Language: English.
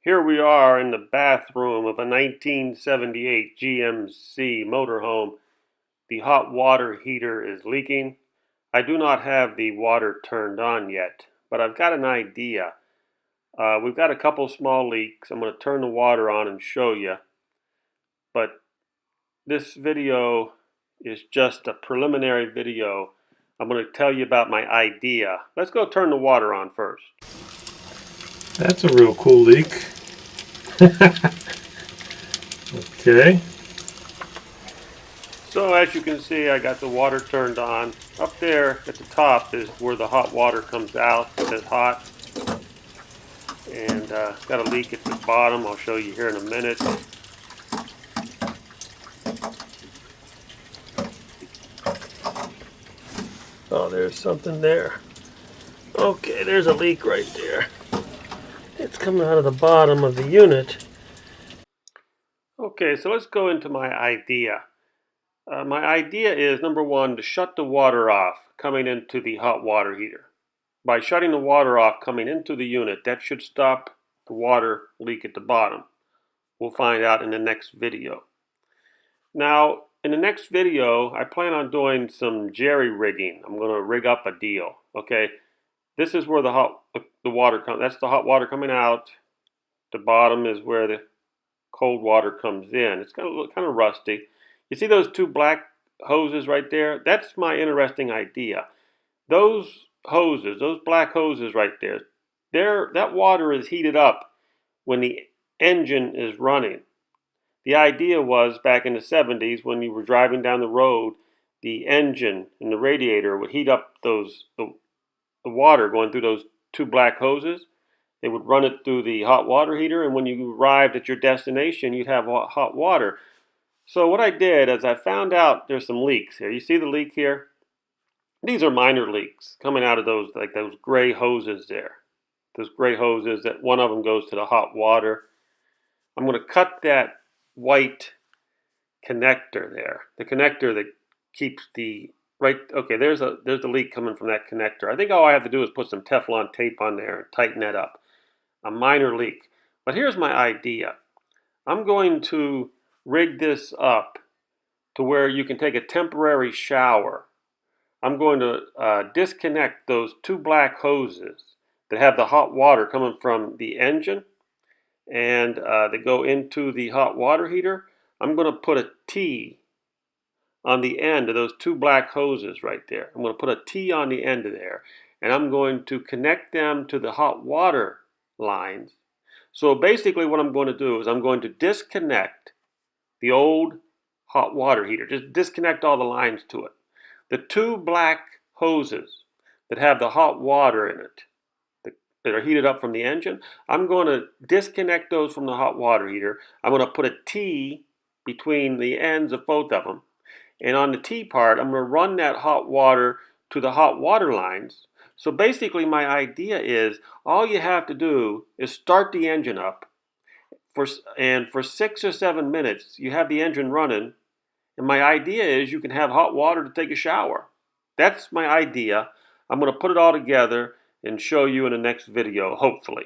Here we are in the bathroom of a 1978 GMC Motorhome. The hot water heater is leaking. I do not have the water turned on yet, but I've got an idea. We've got a couple small leaks. I'm going to turn the water on and show you. But this video is just a preliminary video. I'm going to tell you about my idea. Let's go turn the water on first. That's a real cool leak. Okay. So as you can see, I got the water turned on. Up there at the top is where the hot water comes out. It says hot. And got a leak at the bottom. I'll show you here in a minute. Oh, there's something there. Okay, there's a leak right there. It's coming out of the bottom of the unit. Okay, so let's go into my idea. My idea is, number one, to shut the water off coming into the hot water heater. By shutting the water off coming into the unit, that should stop the water leak at the bottom. We'll find out in the next video. Now, in the next video, I plan on doing some jerry rigging. I'm going to rig up a deal. Okay, this is where the water comes. That's the hot water coming out. The bottom is where the cold water comes in. It's going to look kind of rusty. You see those two black hoses right there? That's my interesting idea. Those hoses, those black hoses right there, that water is heated up when the engine is running. The idea was back in the 70s when you were driving down the road, the engine and the radiator would heat up the water going through those two black hoses. They would run it through the hot water heater, and when you arrived at your destination, you'd have hot water. So what I did is I found out there's some leaks here. You see the leak here? These are minor leaks coming out of those gray hoses there. Those gray hoses, that one of them goes to the hot water. I'm going to cut that white connector there. The connector that keeps the okay, there's the leak coming from that connector. I think all I have to do is put some Teflon tape on there and tighten that up. A minor leak. But here's my idea. I'm going to rig this up to where you can take a temporary shower. I'm going to disconnect those two black hoses that have the hot water coming from the engine and they go into the hot water heater. I'm going to put a T on the end of those two black hoses right there. I'm going to put a T on the end of there, and I'm going to connect them to the hot water lines. So basically what I'm going to do is I'm going to disconnect the old hot water heater. Just disconnect all the lines to it. The two black hoses that have the hot water in it, that are heated up from the engine, I'm going to disconnect those from the hot water heater. I'm going to put a T between the ends of both of them. And on the T part, I'm going to run that hot water to the hot water lines. So basically my idea is all you have to do is start the engine up and for 6 or 7 minutes you have the engine running, and my idea is you can have hot water to take a shower. That's my idea. I'm going to put it all together and show you in the next video, hopefully.